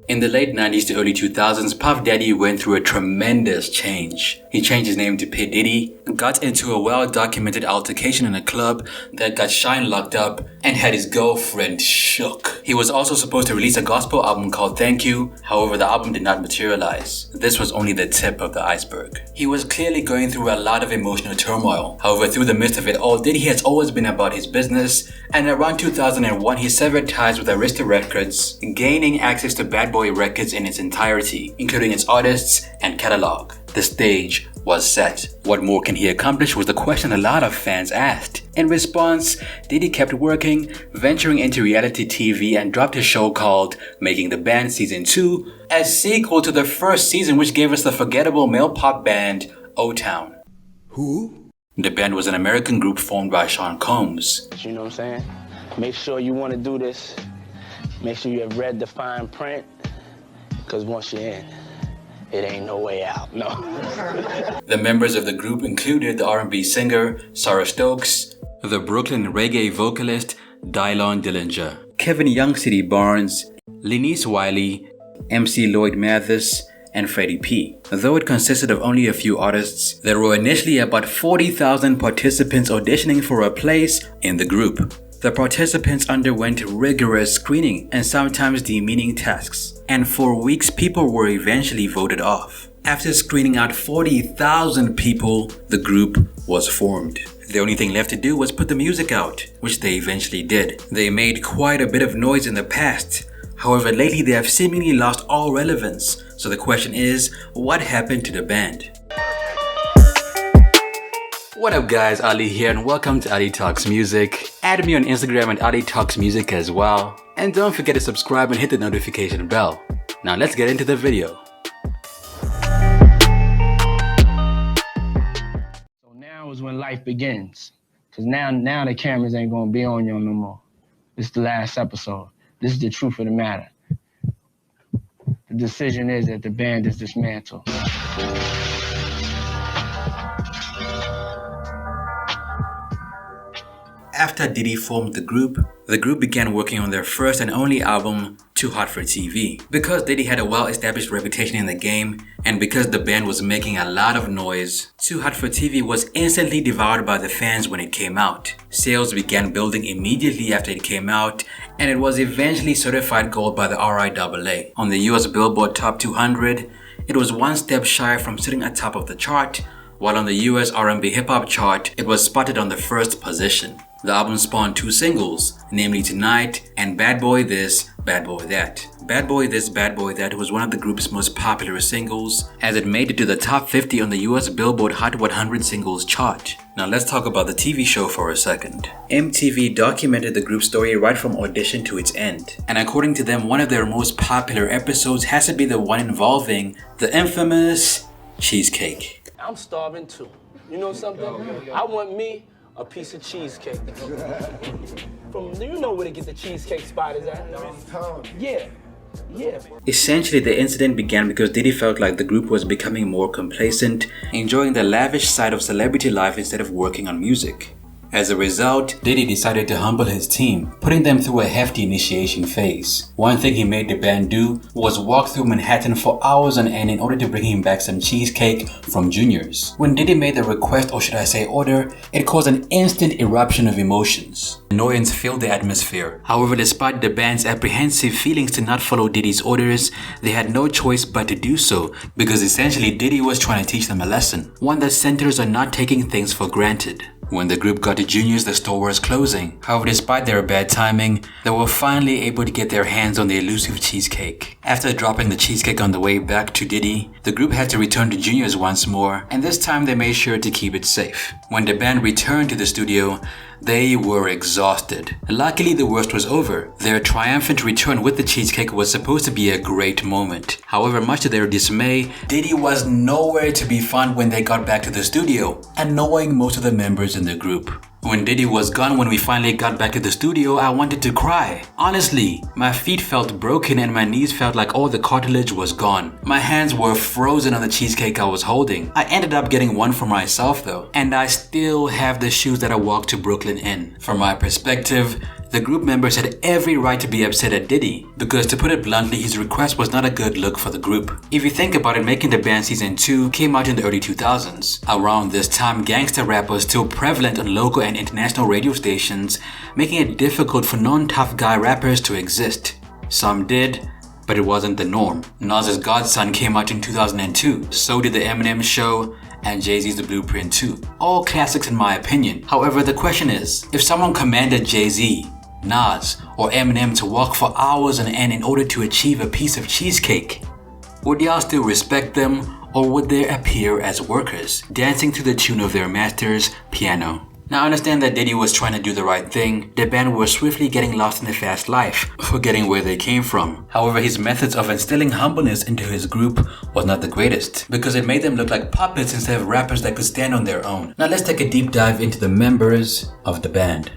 In the late 90s to early 2000s, Puff Daddy went through a tremendous change. He changed his name to P. Diddy, got into a well-documented altercation in a club that got Shine locked up, and had his girlfriend shook. He was also supposed to release a gospel album called Thank You, however the album did not materialize. This was only the tip of the iceberg. He was clearly going through a lot of emotional turmoil. However, through the midst of it all, Diddy has always been about his business, and around 2001 he severed ties with Arista Records, gaining access to Bad Boy Records in its entirety, including its artists and catalog. The stage was set. What more can he accomplish was the question a lot of fans asked. In response, Diddy kept working, venturing into reality TV, and dropped a show called Making the Band Season 2, a sequel to the first season which gave us the forgettable male pop band O-Town. Who? The band was an American group formed by Sean Combs. You know what I'm saying? Make sure you want to do this. Make sure you have read the fine print, because once you're in, it ain't no way out, no. The members of the group included the R&B singer Sara Stokes, the Brooklyn reggae vocalist Dylan Dili, Kevin Young City Barnes, Lenice Wiley, MC Lloyd Mathis, and Freddy P. Though it consisted of only a few artists, there were initially about 40,000 participants auditioning for a place in the group. The participants underwent rigorous screening and sometimes demeaning tasks, and for weeks people were eventually voted off. After screening out 40,000 people, the group was formed. The only thing left to do was put the music out, which they eventually did. They made quite a bit of noise in the past. However, lately they have seemingly lost all relevance. So the question is, what happened to the band? What up guys, Ali here and welcome to Ali Talks Music. Add me on Instagram at Ali Talks Music as well. And don't forget to subscribe and hit the notification bell. Now let's get into the video. So now is when life begins. Because now the cameras ain't going to be on you no more. This is the last episode. This is the truth of the matter. The decision is that the band is dismantled. After Diddy formed the group began working on their first and only album, Too Hot for TV. Because Diddy had a well-established reputation in the game, and because the band was making a lot of noise, Too Hot for TV was instantly devoured by the fans when it came out. Sales began building immediately after it came out, and it was eventually certified gold by the RIAA. On the US Billboard Top 200, it was one step shy from sitting atop of the chart, while on the US R&B hip-hop chart, it was spotted on the first position. The album spawned two singles, namely Tonight and Bad Boy This, Bad Boy That. Bad Boy This, Bad Boy That was one of the group's most popular singles, as it made it to the top 50 on the US Billboard Hot 100 singles chart. Now let's talk about the TV show for a second. MTV documented the group's story right from audition to its end. And according to them, one of their most popular episodes has to be the one involving the infamous cheesecake. I'm starving too. You know something? I want me a piece of cheesecake. Do you know where to get the cheesecake spot is at? Yeah. Essentially, the incident began because Diddy felt like the group was becoming more complacent, enjoying the lavish side of celebrity life instead of working on music. As a result, Diddy decided to humble his team, putting them through a hefty initiation phase. One thing he made the band do was walk through Manhattan for hours on end in order to bring him back some cheesecake from Junior's. When Diddy made the request, or should I say order, it caused an instant eruption of emotions. Annoyance filled the atmosphere. However, despite the band's apprehensive feelings to not follow Diddy's orders, they had no choice but to do so, because essentially Diddy was trying to teach them a lesson, one that centers on not taking things for granted. When the group got to Junior's, the store was closing. However, despite their bad timing, they were finally able to get their hands on the elusive cheesecake. After dropping the cheesecake on the way back to Diddy, the group had to return to Junior's once more, and this time they made sure to keep it safe. When the band returned to the studio, they were exhausted. Luckily, the worst was over. Their triumphant return with the cheesecake was supposed to be a great moment. However, much to their dismay, Diddy was nowhere to be found when they got back to the studio, annoying most of the members in the group. When Diddy was gone, when we finally got back to the studio, I wanted to cry. Honestly, my feet felt broken and my knees felt like all the cartilage was gone. My hands were frozen on the cheesecake I was holding. I ended up getting one for myself though, and I still have the shoes that I walked to Brooklyn in. From my perspective, the group members had every right to be upset at Diddy, because to put it bluntly, his request was not a good look for the group. If you think about it, Making the Band Season 2 came out in the early 2000s. Around this time, gangster rap was still prevalent on local and international radio stations, making it difficult for non-tough guy rappers to exist. Some did, but it wasn't the norm. Nas's Godson came out in 2002, so did The Eminem Show, and Jay-Z's The Blueprint 2. All classics in my opinion. However, the question is, if someone commanded Jay-Z, Nas, or Eminem to walk for hours on end in order to achieve a piece of cheesecake, would y'all still respect them, or would they appear as workers, dancing to the tune of their master's piano? Now I understand that Diddy was trying to do the right thing. The band was swiftly getting lost in the fast life, forgetting where they came from. However, his methods of instilling humbleness into his group was not the greatest, because it made them look like puppets instead of rappers that could stand on their own. Now let's take a deep dive into the members of the band.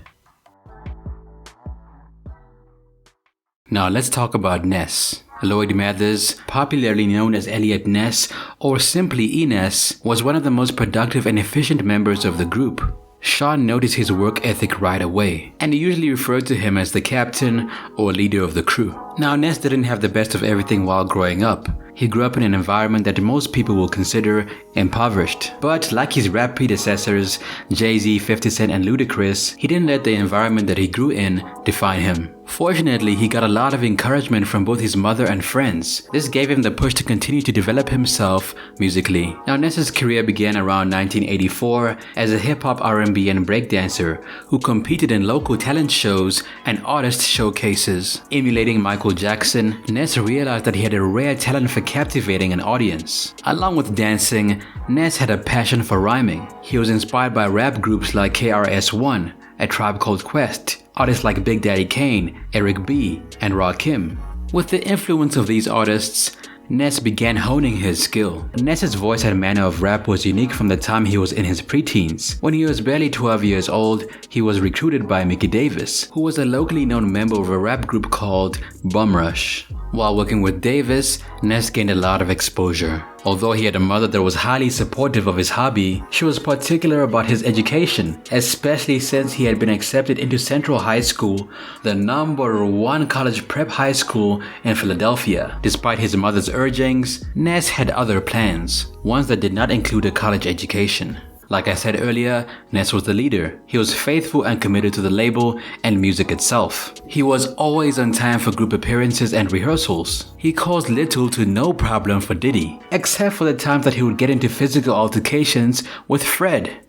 Now let's talk about Ness. Lloyd Mathers, popularly known as Elliot Ness or simply Ness, was one of the most productive and efficient members of the group. Sean noticed his work ethic right away, and he usually referred to him as the captain or leader of the crew. Now Ness didn't have the best of everything while growing up. He grew up in an environment that most people will consider impoverished. But like his rap predecessors, Jay-Z, 50 Cent and Ludacris, he didn't let the environment that he grew in define him. Fortunately, he got a lot of encouragement from both his mother and friends. This gave him the push to continue to develop himself musically. Now Ness's career began around 1984 as a hip-hop, R&B and breakdancer who competed in local talent shows and artist showcases. Emulating Michael Jackson, Ness realized that he had a rare talent for captivating an audience. Along with dancing, Ness had a passion for rhyming. He was inspired by rap groups like KRS-One, A Tribe Called Quest, artists like Big Daddy Kane, Eric B, and Rakim. With the influence of these artists, Ness began honing his skill. Ness's voice and manner of rap was unique from the time he was in his preteens. When he was barely 12 years old, he was recruited by Mickey Davis, who was a locally known member of a rap group called Bum Rush. While working with Davis, Ness gained a lot of exposure. Although he had a mother that was highly supportive of his hobby, she was particular about his education, especially since he had been accepted into Central High School, the #1 college prep high school in Philadelphia. Despite his mother's urgings, Ness had other plans, ones that did not include a college education. Like I said earlier, Ness was the leader. He was faithful and committed to the label and music itself. He was always on time for group appearances and rehearsals. He caused little to no problem for Diddy, except for the times that he would get into physical altercations with Fred.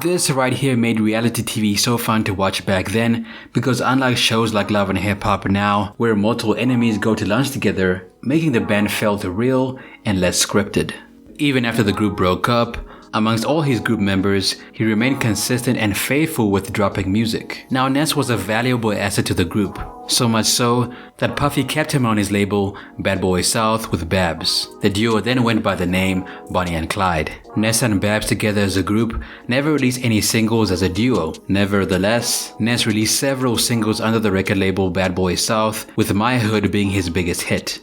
This right here made reality TV so fun to watch back then, because unlike shows like Love and Hip Hop now, where multiple enemies go to lunch together, making the band felt real and less scripted. Even after the group broke up, amongst all his group members, he remained consistent and faithful with dropping music. Now Ness was a valuable asset to the group, so much so that Puffy kept him on his label Bad Boy South with Babs. The duo then went by the name Bonnie and Clyde. Ness and Babs together as a group never released any singles as a duo. Nevertheless, Ness released several singles under the record label Bad Boy South, with My Hood being his biggest hit.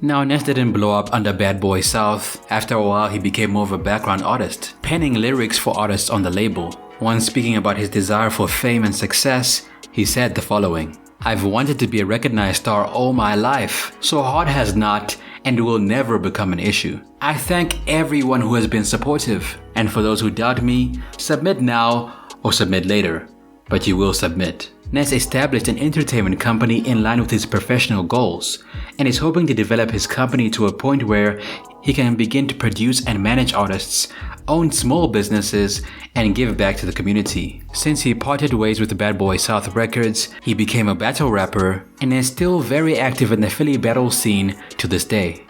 Now Ness didn't blow up under Bad Boy South. After a while he became more of a background artist, penning lyrics for artists on the label. Once speaking about his desire for fame and success, he said the following: "I've wanted to be a recognized star all my life, so hard has not and will never become an issue. I thank everyone who has been supportive, and for those who doubt me, submit now or submit later, but you will submit." Ness established an entertainment company in line with his professional goals, and is hoping to develop his company to a point where he can begin to produce and manage artists, own small businesses, and give back to the community. Since he parted ways with Bad Boy South Records, he became a battle rapper and is still very active in the Philly battle scene to this day.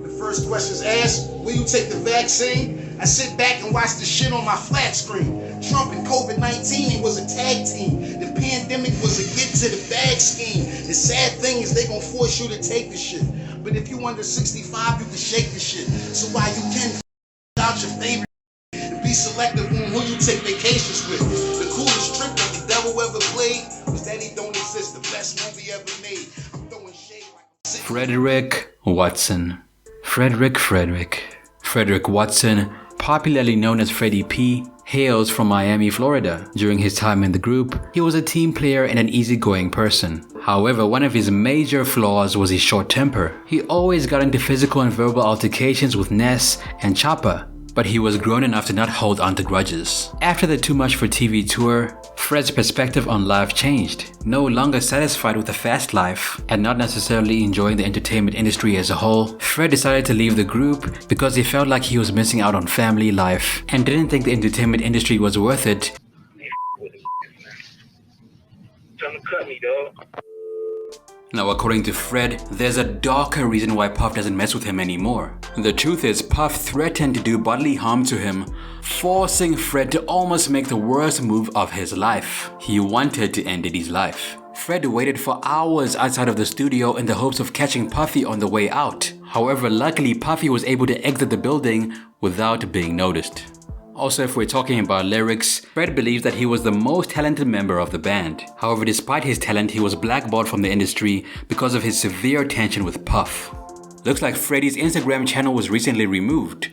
The first question is asked, will you take the vaccine? I sit back and watch the shit on my flat screen. Trump and COVID-19, it was a tag team. The pandemic was a get to the bag scheme. The sad thing is they gonna force you to take the shit. But if you under 65, you can shake the shit. So while you can out your favorite and be selective on who you take vacations with. The coolest trick that the devil ever played was that he don't exist. The best movie ever made. I'm throwing shade like Frederick Watson. Frederick Watson, popularly known as Freddy P, hails from Miami, Florida. During his time in the group, he was a team player and an easygoing person. However, one of his major flaws was his short temper. He always got into physical and verbal altercations with Ness and Choppa, but he was grown enough to not hold on to grudges. After the Too Much for TV tour, Fred's perspective on life changed. No longer satisfied with a fast life and not necessarily enjoying the entertainment industry as a whole, Fred decided to leave the group because he felt like he was missing out on family life and didn't think the entertainment industry was worth it. Tell him to cut me, dog. Now, according to Fred, there's a darker reason why Puff doesn't mess with him anymore. The truth is, Puff threatened to do bodily harm to him, forcing Fred to almost make the worst move of his life. He wanted to end Diddy's life. Fred waited for hours outside of the studio in the hopes of catching Puffy on the way out. However, luckily Puffy was able to exit the building without being noticed. Also, if we're talking about lyrics, Fred believes that he was the most talented member of the band. However, despite his talent, he was blackballed from the industry because of his severe tension with Puff. Looks like Freddy's Instagram channel was recently removed.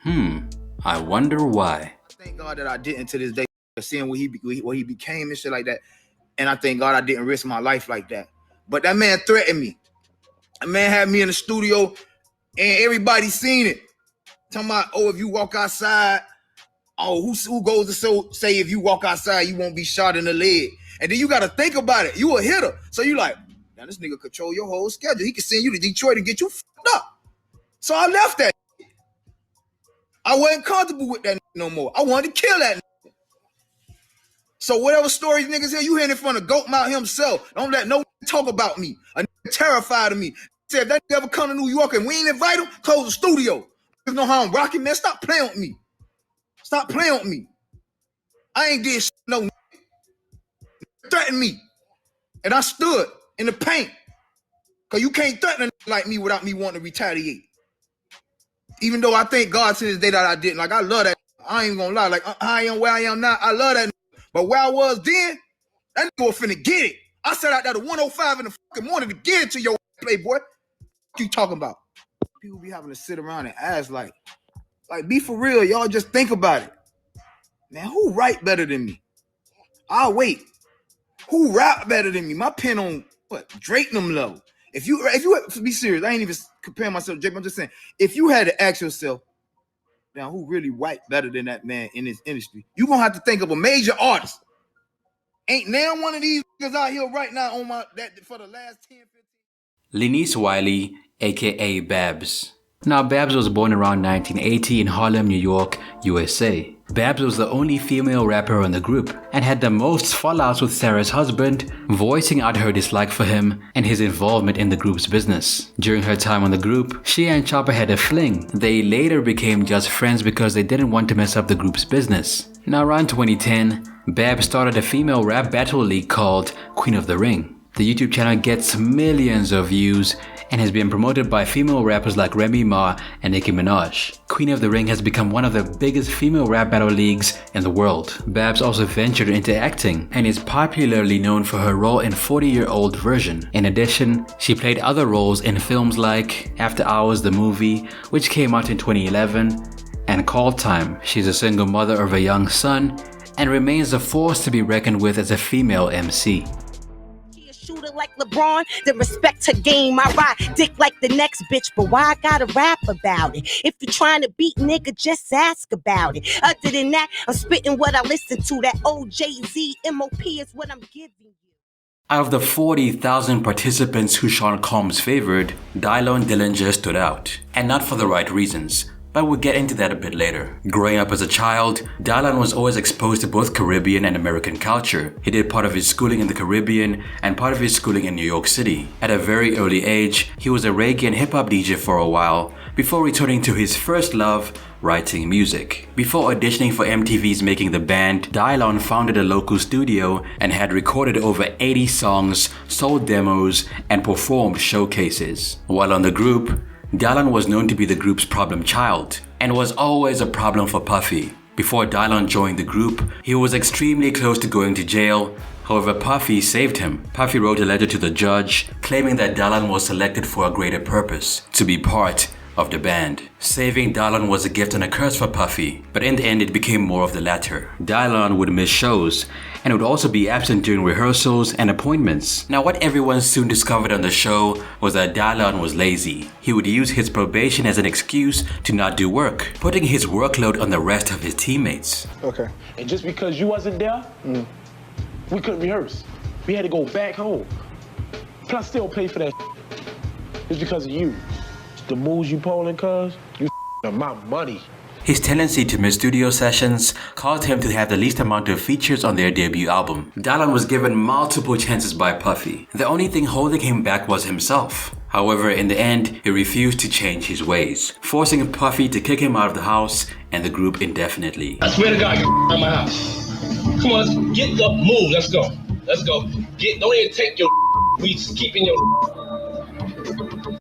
I wonder why. Thank God that I didn't to this day, seeing what he became and shit like that. And I thank God I didn't risk my life like that. But that man threatened me. That man had me in the studio and everybody seen it. Talking about, oh, if you walk outside, oh, who goes to say if you walk outside, you won't be shot in the leg. And then you got to think about it. You a hitter. So you like, now this nigga control your whole schedule. He can send you to Detroit and get you fucked up. So I left that. I wasn't comfortable with that no more. I wanted to kill that nigga. So whatever stories niggas hear, you hearing it from the goat mouth himself. Don't let no talk about me. A nigga terrified of me. Said if that nigga ever come to New York and we ain't invite him, close the studio. You know how I'm rocking, man. Stop playing with me. Stop playing with me. I ain't did shit, no. Threatened me. And I stood in the paint. Because you can't threaten a like me without me wanting to retaliate. Even though I thank God to this day that I didn't. Like, I love that. I ain't gonna lie. Like, I am where I am now. I love that. But where I was then, that nigga was finna get it. I sat out there to 105 in the fucking morning to get it to your playboy. What you talking about? People be having to sit around and ask, like, be for real. Y'all just think about it. Man, who write better than me? I'll wait. Who rap better than me? My pen on, what, Drake them level. If you be serious, I ain't even comparing myself to Drake. I'm just saying, if you had to ask yourself, now who really write better than that man in this industry? You gonna have to think of a major artist. Ain't now one of these niggas out here right now on that for the last 10, 15. Lenice Wiley, aka Babs. Now, Babs was born around 1980 in Harlem, New York, USA. Babs was the only female rapper in the group and had the most fallouts with Sara's husband, voicing out her dislike for him and his involvement in the group's business. During her time on the group, she and Choppa had a fling. They later became just friends because they didn't want to mess up the group's business. Now, around 2010, Babs started a female rap battle league called Queen of the Ring. The YouTube channel gets millions of views and has been promoted by female rappers like Remy Ma and Nicki Minaj. Queen of the Ring has become one of the biggest female rap battle leagues in the world. Babs also ventured into acting and is popularly known for her role in 40-Year-Old Version. In addition, she played other roles in films like After Hours the Movie, which came out in 2011, and Call Time. She's a single mother of a young son and remains a force to be reckoned with as a female MC. Shooter like LeBron, then respect her game. I ride dick like the next bitch, but why I gotta rap about it? If you're trying to beat nigga, just ask about it. Other than that, I'm spitting what I listen to. That OJZ MOP is what I'm giving you. Out of the 40,000 participants who Sean Combs favored, Dailon Dillinger stood out, and not for the right reasons. But we'll get into that a bit later. Growing up as a child, Dailon was always exposed to both Caribbean and American culture. He did part of his schooling in the Caribbean and part of his schooling in New York City. At a very early age, he was a reggae and hip-hop DJ for a while before returning to his first love, writing music. Before auditioning for MTV's Making the Band, Dailon founded a local studio and had recorded over 80 songs, sold demos, and performed showcases. While on the group, Dailon was known to be the group's problem child and was always a problem for Puffy. Before Dailon joined the group, he was extremely close to going to jail. However, Puffy saved him. Puffy wrote a letter to the judge claiming that Dailon was selected for a greater purpose, to be part of the band. Saving Dailon was a gift and a curse for Puffy, but in the end it became more of the latter. Dailon would miss shows and would also be absent during rehearsals and appointments. Now, what everyone soon discovered on the show was that Dailon was lazy. He would use his probation as an excuse to not do work, putting his workload on the rest of his teammates. Okay. And just because you wasn't there, we couldn't rehearse. We had to go back home. Plus still pay for that. It's because of you. The moves you pulling, cuz, you on my money. His tendency to miss studio sessions caused him to have the least amount of features on their debut album. Dailon was given multiple chances by Puffy. The only thing holding him back was himself. However, in the end, he refused to change his ways, forcing Puffy to kick him out of the house and the group indefinitely. I swear to God, you out of my house. Come on, let's get the move. Let's go. Let's go. Don't even take your. We keeping your.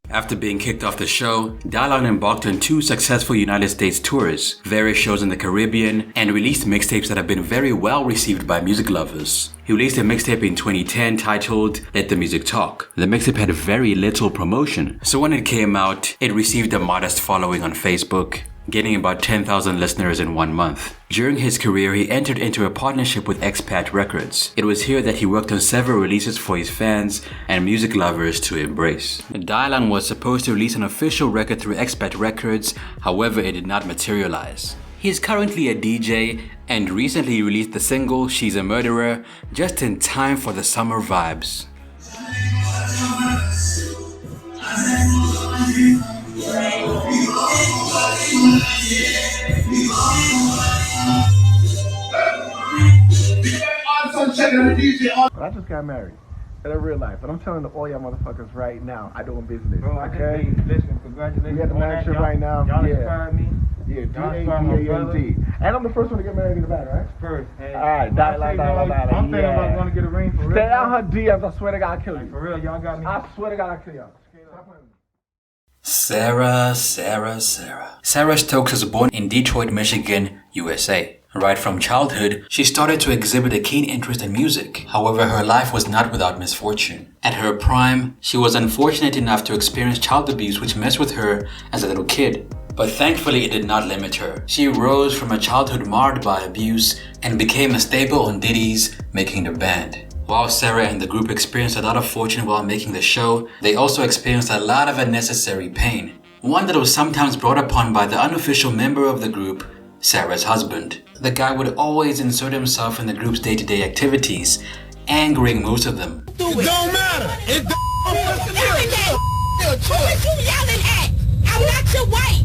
After being kicked off the show, Dailon embarked on 2 successful United States tours, various shows in the Caribbean, and released mixtapes that have been very well received by music lovers. He released a mixtape in 2010 titled Let the Music Talk. The mixtape had very little promotion, so when it came out, it received a modest following on Facebook, gaining about 10,000 listeners in 1 month. During his career, he entered into a partnership with Expat Records. It was here that he worked on several releases for his fans and music lovers to embrace. Dailon was supposed to release an official record through Expat Records, however it did not materialize. He is currently a DJ and recently released the single She's a Murderer just in time for the summer vibes. I just got married in real life, and I'm telling all y'all motherfuckers right now, I doing business. Bro, I just need listen, congratulations. We had the marriage trip right now. Y'all Yeah. inspired me. Yeah, Y'all inspired my brother. D-A-D-A-N-T. And I'm the first one to get married in the band, right? First. Hey, Alright, I'm thinking about going to get a ring for real. Stay out her DMs, I swear to God I'll kill you. For real, y'all got me. I swear to God I'll kill y'all. Sara Stokes was born in Detroit, Michigan, USA. Right from childhood, she started to exhibit a keen interest in music. However, her life was not without misfortune. At her prime, she was unfortunate enough to experience child abuse which messed with her as a little kid. But thankfully, it did not limit her. She rose from a childhood marred by abuse and became a staple on Diddy's Making the Band. While Sara and the group experienced a lot of fortune while making the show, they also experienced a lot of unnecessary pain. One that was sometimes brought upon by the unofficial member of the group, Sara's husband. The guy would always insert himself in the group's day-to-day activities, angering most of them. It don't matter. It don't matter. Who is you yelling at? I'm not your wife.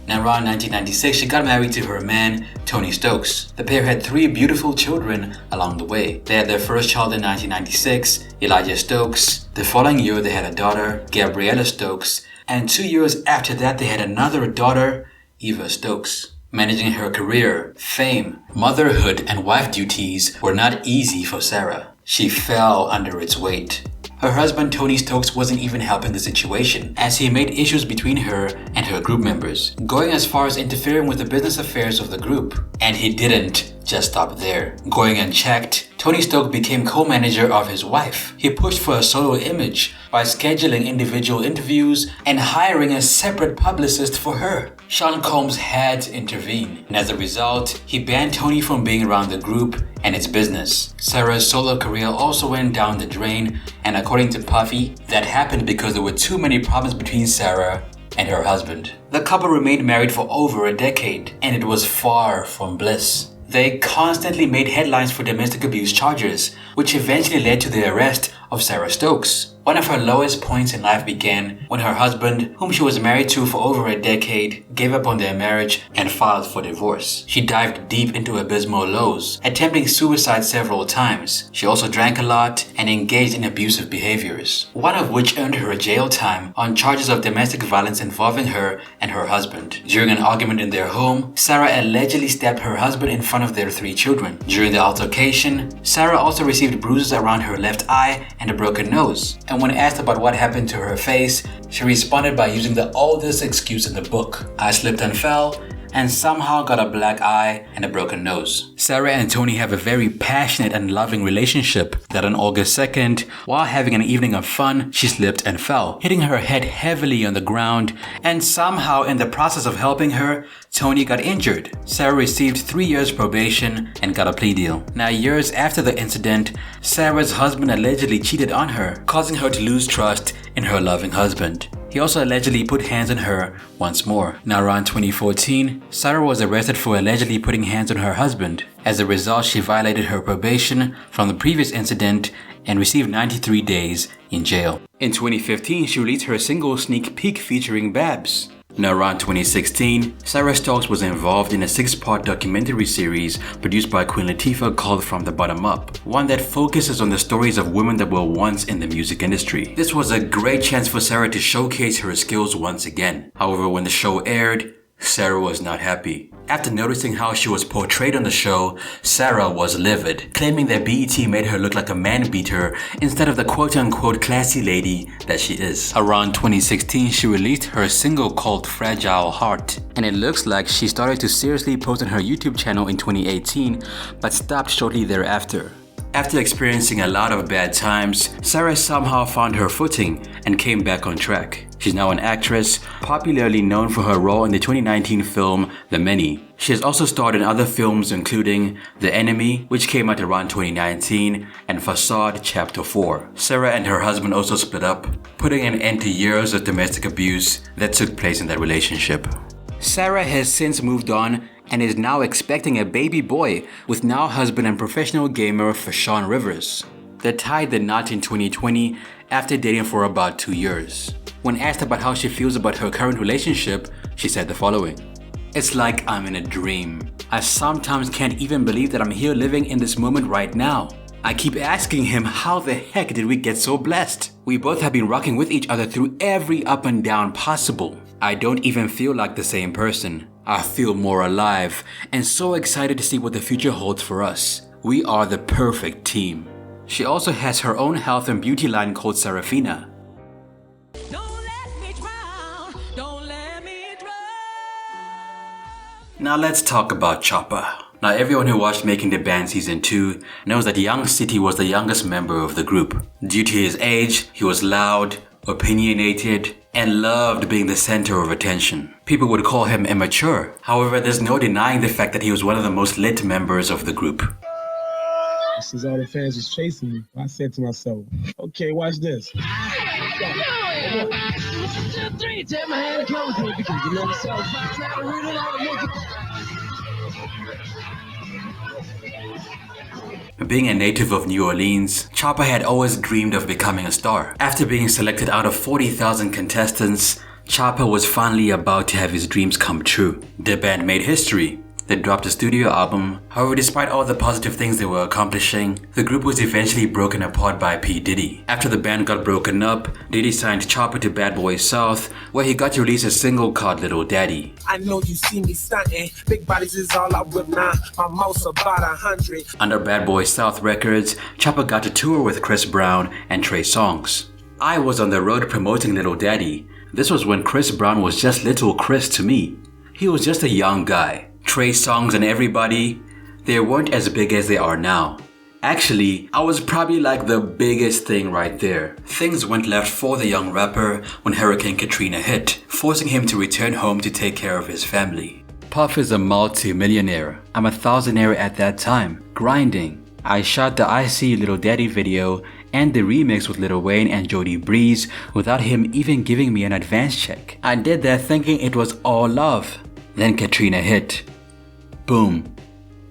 Now, around 1996, she got married to her man, Tony Stokes. The pair had 3 beautiful children along the way. They had their first child in 1996, Elijah Stokes. The following year, they had a daughter, Gabriella Stokes. And 2 years after that, they had another daughter, Eva Stokes. Managing her career, fame, motherhood, and wife duties were not easy for Sara. She fell under its weight. Her husband Tony Stokes wasn't even helping the situation, as he made issues between her and her group members, going as far as interfering with the business affairs of the group. And he didn't just stop there. Going unchecked, Tony Stokes became co-manager of his wife. He pushed for a solo image by scheduling individual interviews and hiring a separate publicist for her. Sean Combs had to intervene, and as a result, he banned Tony from being around the group and its business. Sara's solo career also went down the drain, and according to Puffy, that happened because there were too many problems between Sara and her husband. The couple remained married for over a decade, and it was far from bliss. They constantly made headlines for domestic abuse charges, which eventually led to the arrest of Sara Stokes. One of her lowest points in life began when her husband, whom she was married to for over a decade, gave up on their marriage and filed for divorce. She dived deep into abysmal lows, attempting suicide several times. She also drank a lot and engaged in abusive behaviors, one of which earned her jail time on charges of domestic violence involving her and her husband. During an argument in their home, Sara allegedly stabbed her husband in front of their 3 children. During the altercation, Sara also received bruises around her left eye and a broken nose. And when asked about what happened to her face, she responded by using the oldest excuse in the book: "I slipped and fell and somehow got a black eye and a broken nose." Sara and Tony have a very passionate and loving relationship that on August 2nd, while having an evening of fun, she slipped and fell, hitting her head heavily on the ground, and somehow in the process of helping her, Tony got injured. Sara received 3 years probation and got a plea deal. Now, years after the incident, Sara's husband allegedly cheated on her, causing her to lose trust in her loving husband. He also allegedly put hands on her once more. Now, around 2014, Sara was arrested for allegedly putting hands on her husband. As a result, she violated her probation from the previous incident and received 93 days in jail. In 2015, she released her single Sneak Peek featuring Babs. Now, around 2016, Sara Stokes was involved in a 6-part documentary series produced by Queen Latifah called From the Bottom Up, one that focuses on the stories of women that were once in the music industry. This was a great chance for Sara to showcase her skills once again. However, when the show aired, Sara was not happy. After noticing how she was portrayed on the show, Sara was livid, claiming that BET made her look like a man-beater instead of the quote-unquote classy lady that she is. Around 2016, she released her single called Fragile Heart, and it looks like she started to seriously post on her YouTube channel in 2018, but stopped shortly thereafter. After experiencing a lot of bad times, Sara somehow found her footing and came back on track. She's now an actress, popularly known for her role in the 2019 film The Many. She has also starred in other films including The Enemy, which came out around 2019, and Facade Chapter 4. Sara and her husband also split up, putting an end to years of domestic abuse that took place in that relationship. Sara has since moved on and is now expecting a baby boy with now husband and professional gamer Fashawn Rivers. They tied the knot in 2020 after dating for about 2 years. When asked about how she feels about her current relationship, she said the following: "It's like I'm in a dream. I sometimes can't even believe that I'm here living in this moment right now. I keep asking him how the heck did we get so blessed? We both have been rocking with each other through every up and down possible. I don't even feel like the same person. I feel more alive and so excited to see what the future holds for us. We are the perfect team." She also has her own health and beauty line called Sarafina. Now let's talk about Choppa. Now everyone who watched Making the Band Season 2 knows that Young City was the youngest member of the group. Due to his age, he was loud, opinionated, and loved being the center of attention. People would call him immature. However, there's no denying the fact that he was one of the most lit members of the group. Since all the fans was chasing me, I said to myself, okay, watch this. Being a native of New Orleans, Choppa had always dreamed of becoming a star. After being selected out of 40,000 contestants, Choppa was finally about to have his dreams come true. The band made history. They dropped a studio album. However, despite all the positive things they were accomplishing, the group was eventually broken apart by P. Diddy. After the band got broken up, Diddy signed Choppa to Bad Boy South, where he got to release a single called Little Daddy. I know you see me stunting. Big bodies is all I whip now. My mouth's about 100. Under Bad Boy South Records, Choppa got to tour with Chris Brown and Trey Songz. I was on the road promoting Little Daddy. This was when Chris Brown was just Little Chris to me. He was just a young guy. Trey Songz and everybody, they weren't as big as they are now. Actually, I was probably like the biggest thing right there. Things went left for the young rapper when Hurricane Katrina hit, forcing him to return home to take care of his family. Puff is a multi-millionaire. I'm a thousandaire at that time, grinding. I shot the I See You Little Daddy video and the remix with Lil Wayne and Jody Breeze without him even giving me an advance check. I did that thinking it was all love. Then Katrina hit. Boom.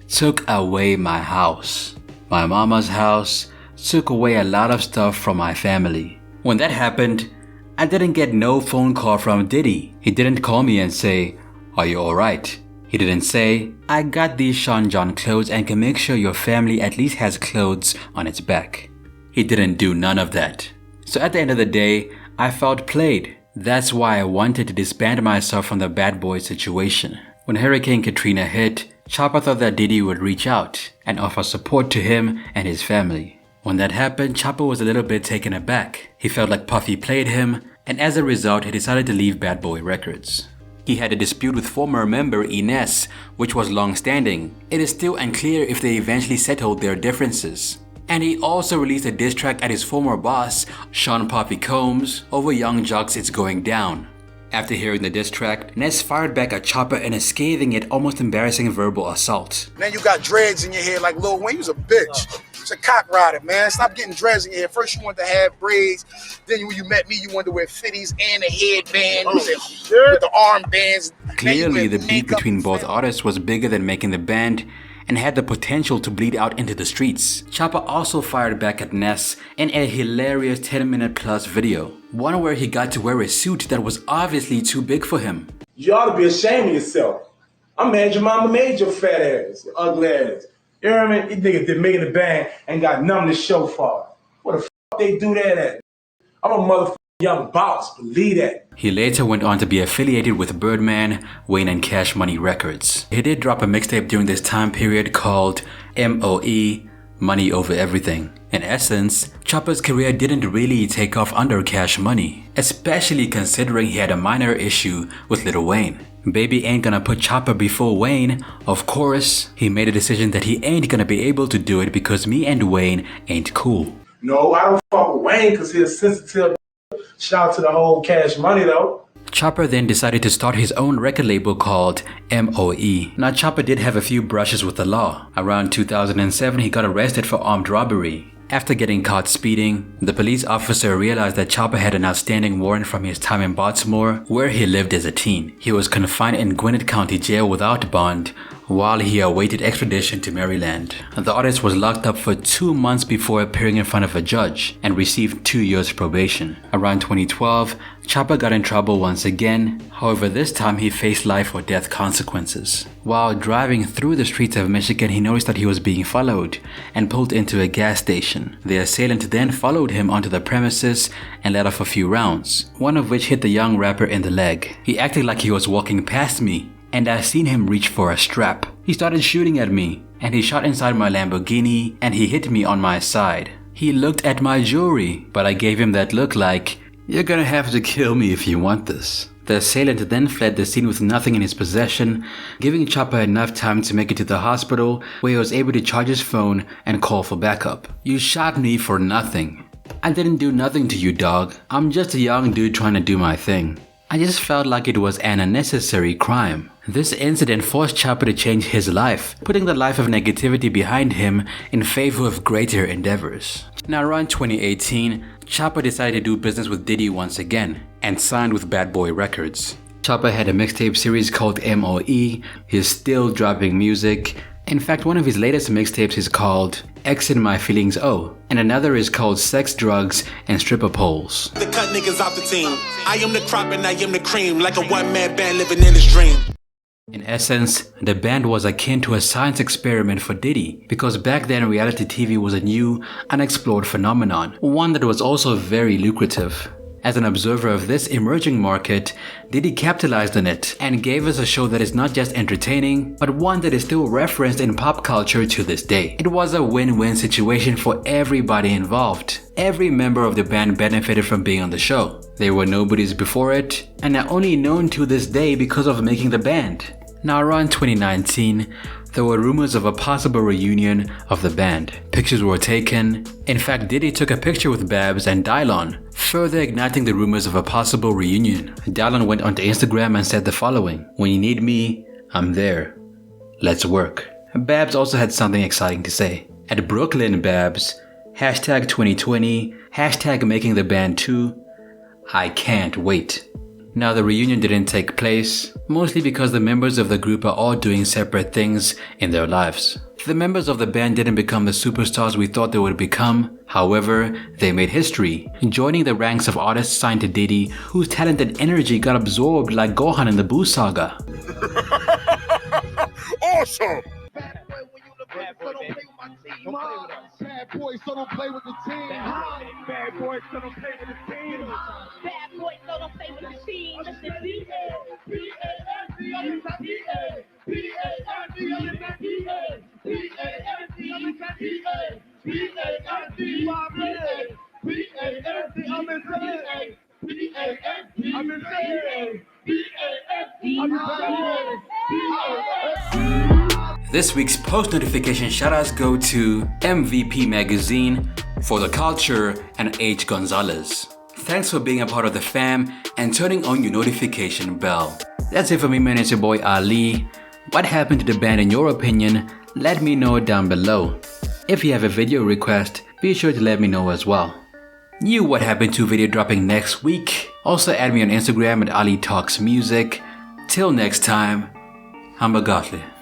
Took away my house. My mama's house, took away a lot of stuff from my family. When that happened, I didn't get no phone call from Diddy. He didn't call me and say, "Are you alright?" He didn't say, "I got these Sean John clothes and can make sure your family at least has clothes on its back." He didn't do none of that. So at the end of the day, I felt played. That's why I wanted to disband myself from the bad boy situation. When Hurricane Katrina hit, Choppa thought that Diddy would reach out and offer support to him and his family. When that happened, Choppa was a little bit taken aback. He felt like Puffy played him, and as a result, he decided to leave Bad Boy Records. He had a dispute with former member Ness, which was long-standing. It is still unclear if they eventually settled their differences. And he also released a diss track at his former boss, Sean Poppy Combs, over Young Jock's It's Going Down. After hearing the diss track, Ness fired back at Choppa in a scathing yet almost embarrassing verbal assault. Then you got dreads in your hair like Lil Wayne. You was a bitch. It's a cock rider, man. Stop getting dreads in your hair. First you wanted to have braids. Then when you met me, you wanted to wear fitties and a headband with the armbands. Clearly, the beef between both artists was bigger than making the band and had the potential to bleed out into the streets. Choppa also fired back at Ness in a hilarious 10-minute plus video, one where he got to wear a suit that was obviously too big for him. You ought to be ashamed of yourself. I'm mad your mama made your fat ass, your ugly ass. You know what I mean? These niggas did making the band and got nothing to show for it. What the fuck they do that at? I'm a motherfucking young boss, believe that. He later went on to be affiliated with Birdman, Wayne and Cash Money Records. He did drop a mixtape during this time period called MOE, Money Over Everything. In essence, Choppa's career didn't really take off under Cash Money, especially considering he had a minor issue with Lil Wayne. Baby ain't gonna put Choppa before Wayne. Of course, he made a decision that he ain't gonna be able to do it because me and Wayne ain't cool. No, I don't fuck with Wayne because he's sensitive. Shout out to the whole Cash Money though. Choppa then decided to start his own record label called MOE. Now Choppa did have a few brushes with the law. Around 2007 he got arrested for armed robbery. After getting caught speeding, the police officer realized that Choppa had an outstanding warrant from his time in Baltimore, where he lived as a teen. He was confined in Gwinnett County Jail without bond, while he awaited extradition to Maryland. The artist was locked up for 2 months before appearing in front of a judge and received 2 years probation. Around 2012, Choppa got in trouble once again, however this time he faced life or death consequences. While driving through the streets of Michigan, he noticed that he was being followed and pulled into a gas station. The assailant then followed him onto the premises and let off a few rounds, one of which hit the young rapper in the leg. He acted like he was walking past me, and I seen him reach for a strap. He started shooting at me, and he shot inside my Lamborghini, and he hit me on my side. He looked at my jewelry, but I gave him that look like, "You're gonna have to kill me if you want this." The assailant then fled the scene with nothing in his possession, giving Choppa enough time to make it to the hospital, where he was able to charge his phone and call for backup. "You shot me for nothing." "I didn't do nothing to you, dog. I'm just a young dude trying to do my thing." I just felt like it was an unnecessary crime. This incident forced Choppa to change his life, putting the life of negativity behind him in favor of greater endeavors. Now around 2018, Choppa decided to do business with Diddy once again and signed with Bad Boy Records. Choppa had a mixtape series called MOE. He's still dropping music. In fact, one of his latest mixtapes is called X in My Feelings O, and another is called Sex, Drugs, and Stripper Poles. The cut niggas off the team. I am the crop and I am the cream, like a one-man band living in his dream. In essence, the band was akin to a science experiment for Diddy, because back then reality TV was a new, unexplored phenomenon, one that was also very lucrative. As an observer of this emerging market, Diddy capitalized on it and gave us a show that is not just entertaining, but one that is still referenced in pop culture to this day. It was a win-win situation for everybody involved. Every member of the band benefited from being on the show. They were nobodies before it, and are only known to this day because of making the band. Now around 2019, there were rumors of a possible reunion of the band. Pictures were taken. In fact, Diddy took a picture with Babs and Dailon, further igniting the rumors of a possible reunion. Dailon went onto Instagram and said the following: "When you need me, I'm there. Let's work." Babs also had something exciting to say. At Brooklyn, Babs, #2020, #making the band too. I can't wait. Now the reunion didn't take place, mostly because the members of the group are all doing separate things in their lives. The members of the band didn't become the superstars we thought they would become. However, they made history, joining the ranks of artists signed to Diddy, whose talent and energy got absorbed like Gohan in the Boo Saga. Awesome! Bad boy, so don't play with the team. Bad boy, so don't play with the team. Bad boy, so don't play with the team. Listen, This week's post notification shoutouts go to MVP Magazine, For the Culture, and H. Gonzalez. Thanks for being a part of the fam and turning on your notification bell. That's it for me, man. It's your boy Ali. What happened to the band in your opinion? Let me know down below. If you have a video request, be sure to let me know as well. New What Happened To video dropping next week. Also add me on Instagram at Ali Talks Music. Till next time, I'm Bagatli.